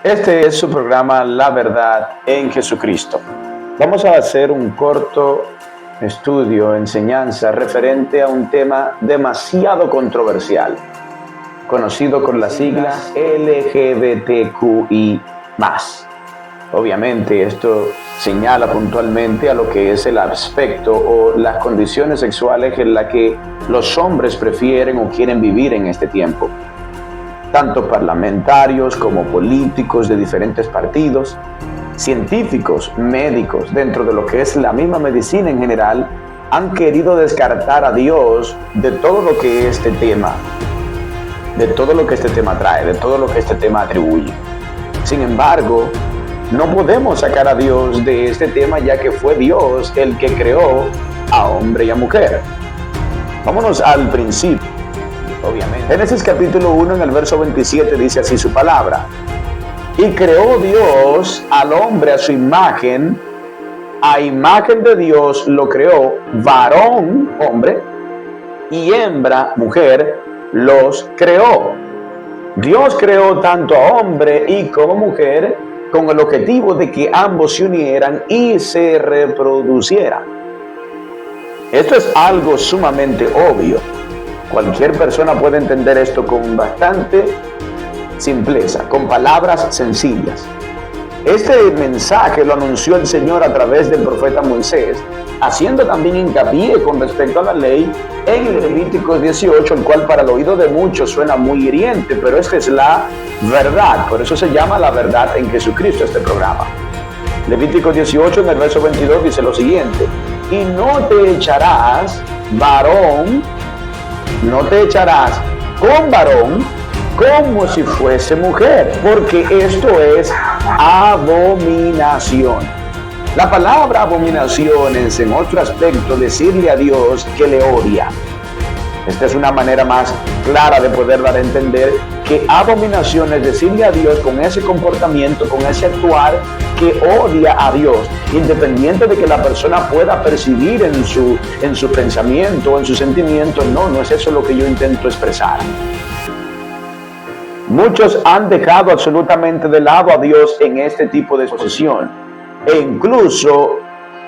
Este es su programa La Verdad en Jesucristo. Vamos a hacer un corto estudio, enseñanza referente a un tema demasiado controversial, conocido con las siglas LGBTQI+. Obviamente esto señala puntualmente a lo que es el aspecto o las condiciones sexuales en las que los hombres prefieren o quieren vivir en este tiempo. Tanto parlamentarios como políticos de diferentes partidos, científicos, médicos, dentro de lo que es la misma medicina en general, han querido descartar a Dios de todo lo que este tema, de todo lo que este tema trae, de todo lo que este tema atribuye. Sin embargo, no podemos sacar a Dios de este tema, ya que fue Dios el que creó a hombre y a mujer. Vámonos al principio. Obviamente. Génesis capítulo 1 en el verso 27 dice así su palabra: y creó Dios al hombre a su imagen, a imagen de Dios lo creó, varón, hombre, y hembra, mujer, los creó. Dios creó tanto a hombre y como mujer con el objetivo de que ambos se unieran y se reproducieran. Esto es algo sumamente obvio. Cualquier persona puede entender esto con bastante simpleza, con palabras sencillas. Este mensaje lo anunció el Señor a través del profeta Moisés, haciendo también hincapié con respecto a la ley en Levíticos 18, el cual para el oído de muchos suena muy hiriente, pero esta es la verdad. Por eso se llama La Verdad en Jesucristo este programa. Levíticos 18 en el verso 22 dice lo siguiente: y no te echarás con varón como si fuese mujer, porque esto es abominación. La palabra abominación es, en otro aspecto, decirle a Dios que le odia. Esta es una manera más clara de poder dar a entender que abominación es decirle a Dios con ese comportamiento, con ese actuar, que odia a Dios, independiente de que la persona pueda percibir en su pensamiento, en su sentimiento. No es eso lo que yo intento expresar. Muchos han dejado absolutamente de lado a Dios en este tipo de exposición, e incluso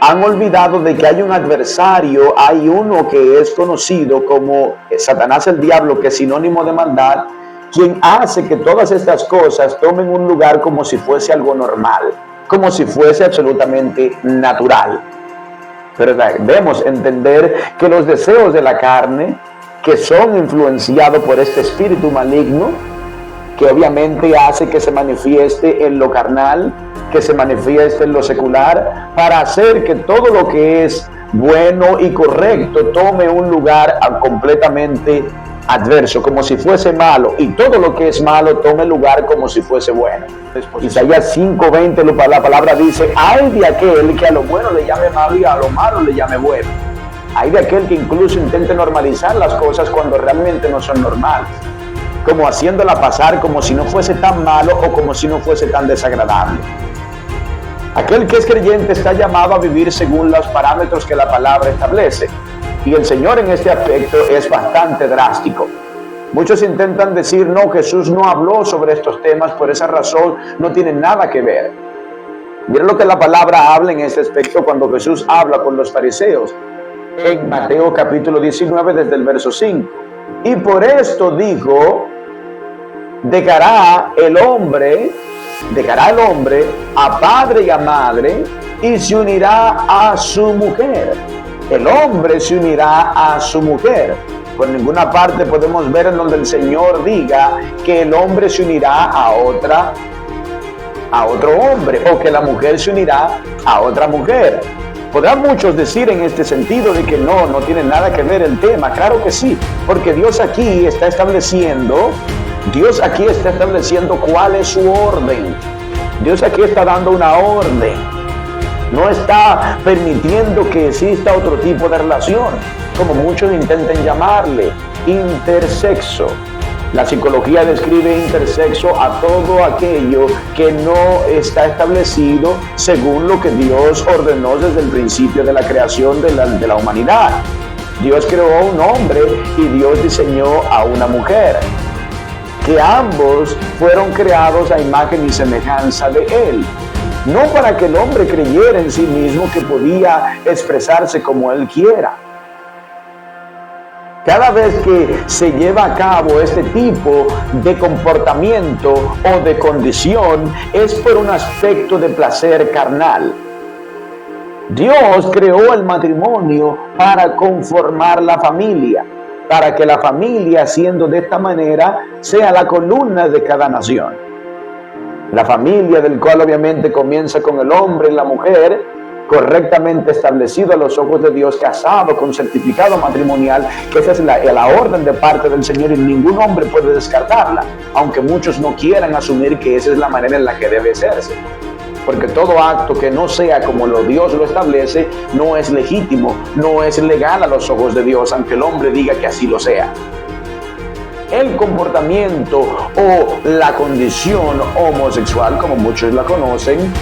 han olvidado de que hay un adversario, hay uno que es conocido como Satanás, el diablo, que es sinónimo de maldad, quien hace que todas estas cosas tomen un lugar como si fuese algo normal, como si fuese absolutamente natural. Pero debemos entender que los deseos de la carne, que son influenciados por este espíritu maligno, que obviamente hace que se manifieste en lo carnal, que se manifieste en lo secular, para hacer que todo lo que es bueno y correcto tome un lugar completamente adverso, como si fuese malo, y todo lo que es malo tome lugar como si fuese bueno. Isaías 5:20, la palabra dice: ay de aquel que a lo bueno le llame malo y a lo malo le llame bueno. Hay de aquel que incluso intente normalizar las cosas cuando realmente no son normales, como haciéndola pasar como si no fuese tan malo o como si no fuese tan desagradable. Aquel que es creyente está llamado a vivir según los parámetros que la palabra establece, y el Señor en este aspecto es bastante drástico. Muchos intentan decir: no, Jesús no habló sobre estos temas, por esa razón no tiene nada que ver. Miren lo que la palabra habla en este aspecto cuando Jesús habla con los fariseos en Mateo capítulo 19 desde el verso 5. Y por esto dijo: dejará el hombre a padre y a madre y se unirá a su mujer. El hombre se unirá a su mujer. Por ninguna parte podemos ver en donde el Señor diga que el hombre se unirá a otro hombre, o que la mujer se unirá a otra mujer. Podrán muchos decir en este sentido de que no tiene nada que ver el tema. Claro que sí, porque Dios aquí está estableciendo cuál es su orden. Dios aquí está dando una orden. No está permitiendo que exista otro tipo de relación, como muchos intenten llamarle, intersexo. La psicología describe intersexo a todo aquello que no está establecido según lo que Dios ordenó desde el principio de la creación de la humanidad. Dios creó a un hombre y Dios diseñó a una mujer. que ambos fueron creados a imagen y semejanza de Él. No para que el hombre creyera en sí mismo que podía expresarse como él quiera. Cada vez que se lleva a cabo este tipo de comportamiento o de condición es por un aspecto de placer carnal. Dios creó el matrimonio para conformar la familia, para que la familia, siendo de esta manera, sea la columna de cada nación. La familia, del cual obviamente comienza con el hombre y la mujer, correctamente establecido a los ojos de Dios, casado con certificado matrimonial, que esa es la orden de parte del Señor y ningún hombre puede descartarla, aunque muchos no quieran asumir que esa es la manera en la que debe hacerse. Porque todo acto que no sea como Dios lo establece no es legítimo, no es legal a los ojos de Dios, aunque el hombre diga que así lo sea. El comportamiento o la condición homosexual, como muchos la conocen,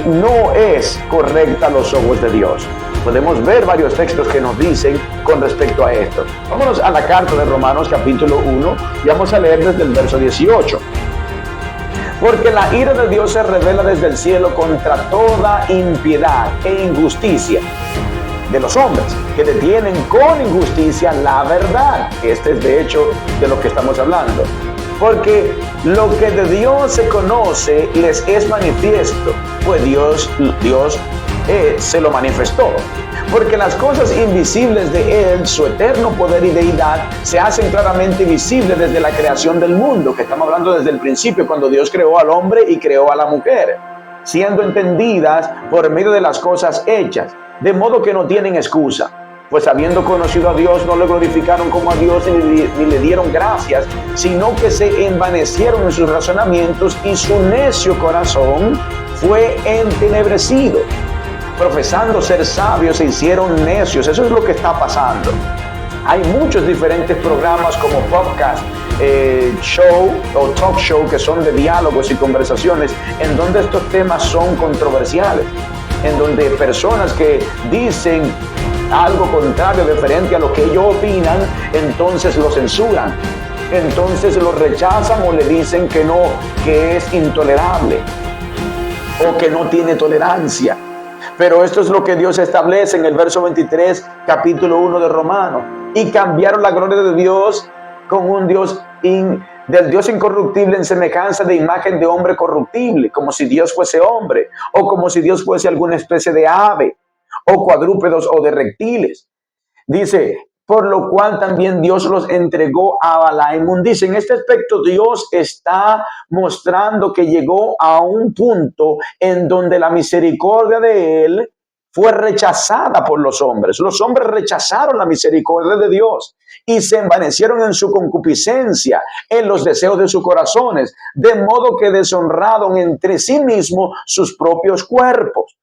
no es correcta a los ojos de Dios. Podemos ver varios textos que nos dicen con respecto a esto. Vámonos a la carta de Romanos capítulo 1 y vamos a leer desde el verso 18. Porque la ira de Dios se revela desde el cielo contra toda impiedad e injusticia de los hombres que detienen con injusticia la verdad. Este es de hecho de lo que estamos hablando. Porque lo que de Dios se conoce les es manifiesto, pues Dios se lo manifestó. Porque las cosas invisibles de Él, su eterno poder y deidad, se hacen claramente visibles desde la creación del mundo, que estamos hablando desde el principio, cuando Dios creó al hombre y creó a la mujer, siendo entendidas por medio de las cosas hechas, de modo que no tienen excusa. Pues habiendo conocido a Dios, no le glorificaron como a Dios ni le dieron gracias, sino que se envanecieron en sus razonamientos y su necio corazón fue entenebrecido. Profesando ser sabios, se hicieron necios. Eso es lo que está pasando. Hay muchos diferentes programas como podcast, show o talk show, que son de diálogos y conversaciones, en donde estos temas son controversiales, en donde personas que dicen algo contrario, diferente a lo que ellos opinan, entonces lo censuran, entonces lo rechazan o le dicen que no, que es intolerable o que no tiene tolerancia. Pero esto es lo que Dios establece en el verso 23, capítulo 1 de Romanos. Y cambiaron la gloria de Dios con un Dios del Dios incorruptible en semejanza de imagen de hombre corruptible, como si Dios fuese hombre, o como si Dios fuese alguna especie de ave, o cuadrúpedos o de reptiles. Dice, por lo cual también Dios los entregó a la inmundicia. En este aspecto Dios está mostrando que llegó a un punto en donde la misericordia de Él fue rechazada por los hombres. Los hombres rechazaron la misericordia de Dios y se envanecieron en su concupiscencia, en los deseos de sus corazones, de modo que deshonraron entre sí mismos sus propios cuerpos.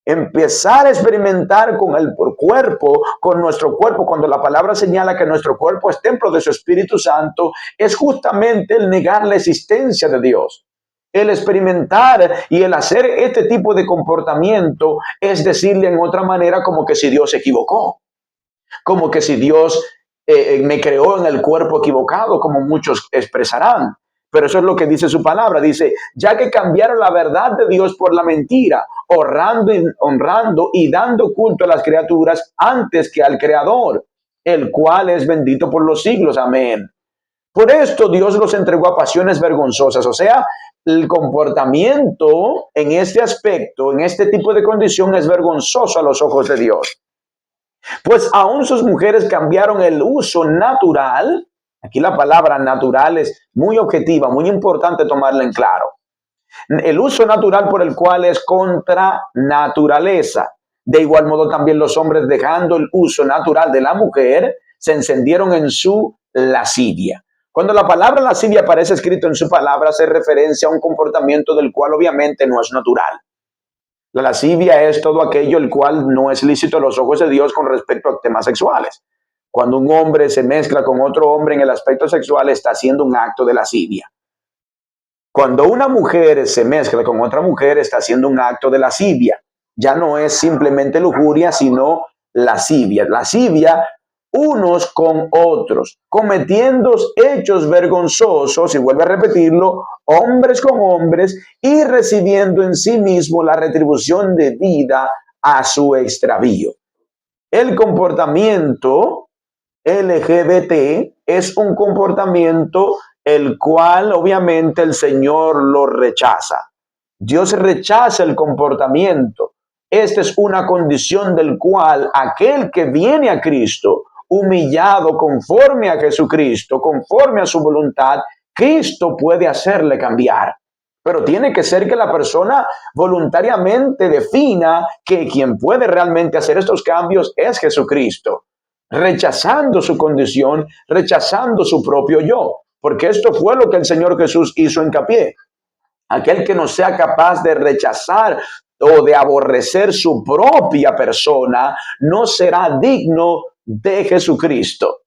Empezar a experimentar con el cuerpo, con nuestro cuerpo, cuando la palabra señala que nuestro cuerpo es templo de su Espíritu Santo, es justamente el negar la existencia de Dios. El experimentar y el hacer este tipo de comportamiento es decirle en otra manera como que si Dios se equivocó, como que si Dios me creó en el cuerpo equivocado, como muchos expresarán. Pero eso es lo que dice su palabra. Dice, ya que cambiaron la verdad de Dios por la mentira, honrando y dando culto a las criaturas antes que al Creador, el cual es bendito por los siglos. Amén. Por esto Dios los entregó a pasiones vergonzosas. O sea, el comportamiento en este aspecto, en este tipo de condición, es vergonzoso a los ojos de Dios. Pues aún sus mujeres cambiaron el uso natural. Aquí la palabra natural es muy objetiva, muy importante tomarla en claro. El uso natural por el cual es contra naturaleza. De igual modo también los hombres, dejando el uso natural de la mujer, se encendieron en su lascivia. Cuando la palabra lascivia aparece escrito en su palabra, hace referencia a un comportamiento del cual obviamente no es natural. La lascivia es todo aquello el cual no es lícito a los ojos de Dios con respecto a temas sexuales. Cuando un hombre se mezcla con otro hombre en el aspecto sexual, está haciendo un acto de lascivia. Cuando una mujer se mezcla con otra mujer, está haciendo un acto de lascivia. Ya no es simplemente lujuria, sino lascivia. Lascivia unos con otros, cometiendo hechos vergonzosos, y vuelve a repetirlo, hombres con hombres, y recibiendo en sí mismo la retribución debida a su extravío. El comportamiento LGBT es un comportamiento el cual obviamente el Señor lo rechaza. Dios rechaza el comportamiento. Esta es una condición del cual aquel que viene a Cristo, humillado conforme a Jesucristo, conforme a su voluntad, Cristo puede hacerle cambiar. Pero tiene que ser que la persona voluntariamente defina que quien puede realmente hacer estos cambios es Jesucristo, rechazando su condición, rechazando su propio yo, porque esto fue lo que el Señor Jesús hizo hincapié. Aquel que no sea capaz de rechazar o de aborrecer su propia persona, no será digno de Jesucristo.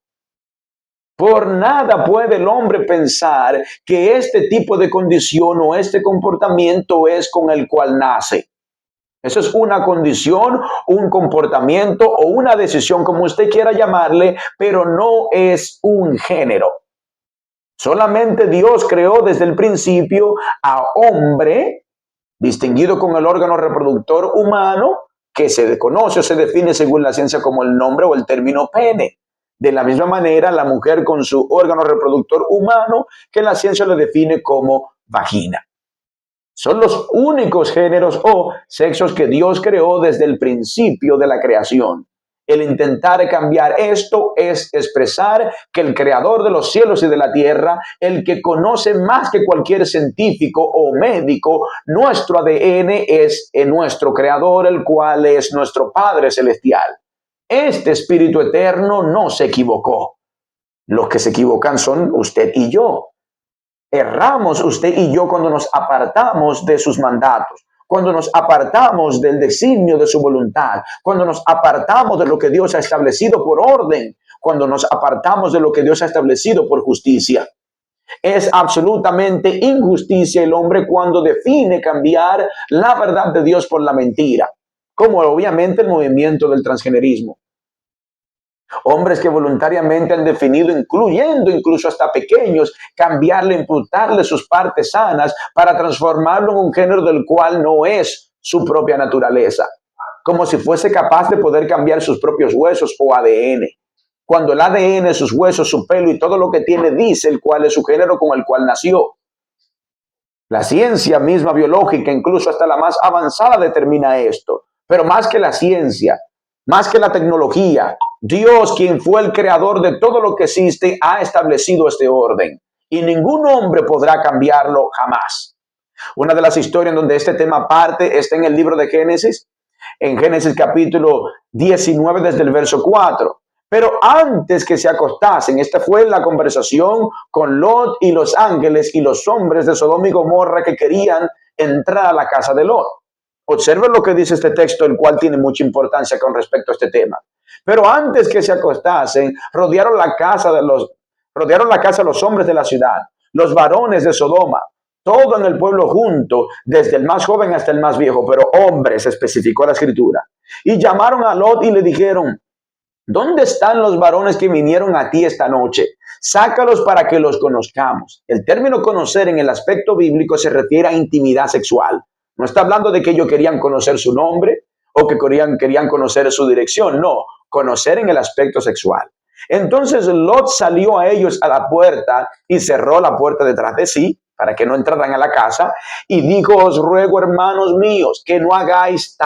Por nada puede el hombre pensar que este tipo de condición o este comportamiento es con el cual nace. Eso es una condición, un comportamiento o una decisión, como usted quiera llamarle, pero no es un género. Solamente Dios creó desde el principio a hombre, distinguido con el órgano reproductor humano, que se conoce o se define según la ciencia como el nombre o el término pene. De la misma manera, la mujer con su órgano reproductor humano, que la ciencia le define como vagina. Son los únicos géneros o sexos que Dios creó desde el principio de la creación. El intentar cambiar esto es expresar que el creador de los cielos y de la tierra, el que conoce más que cualquier científico o médico, nuestro ADN es nuestro creador, el cual es nuestro Padre Celestial. Este Espíritu Eterno no se equivocó. Los que se equivocan son usted y yo. Erramos usted y yo cuando nos apartamos de sus mandatos, cuando nos apartamos del designio de su voluntad, cuando nos apartamos de lo que Dios ha establecido por orden, cuando nos apartamos de lo que Dios ha establecido por justicia. Es absolutamente injusticia el hombre cuando define cambiar la verdad de Dios por la mentira, como obviamente el movimiento del transgenerismo. Hombres que voluntariamente han definido, incluyendo incluso hasta pequeños, cambiarle, imputarle sus partes sanas para transformarlo en un género del cual no es su propia naturaleza, como si fuese capaz de poder cambiar sus propios huesos o ADN. Cuando el ADN, sus huesos, su pelo y todo lo que tiene dice el cual es su género con el cual nació. La ciencia misma biológica, incluso hasta la más avanzada, determina esto. Pero más que la ciencia, más que la tecnología, Dios, quien fue el creador de todo lo que existe, ha establecido este orden. Y ningún hombre podrá cambiarlo jamás. Una de las historias en donde este tema parte está en el libro de Génesis, en Génesis capítulo 19 desde el verso 4. Pero antes que se acostasen, esta fue la conversación con Lot y los ángeles y los hombres de Sodoma y Gomorra que querían entrar a la casa de Lot. Observen lo que dice este texto, el cual tiene mucha importancia con respecto a este tema. Pero antes que se acostasen, rodearon la casa los hombres de la ciudad, los varones de Sodoma, todo en el pueblo junto, desde el más joven hasta el más viejo, pero hombres, especificó la escritura. Y llamaron a Lot y le dijeron: ¿dónde están los varones que vinieron a ti esta noche? Sácalos para que los conozcamos. El término conocer en el aspecto bíblico se refiere a intimidad sexual. No está hablando de que ellos querían conocer su nombre o que querían conocer su dirección. No, conocer en el aspecto sexual. Entonces Lot salió a ellos a la puerta y cerró la puerta detrás de sí para que no entraran a la casa y dijo: os ruego, hermanos míos, que no hagáis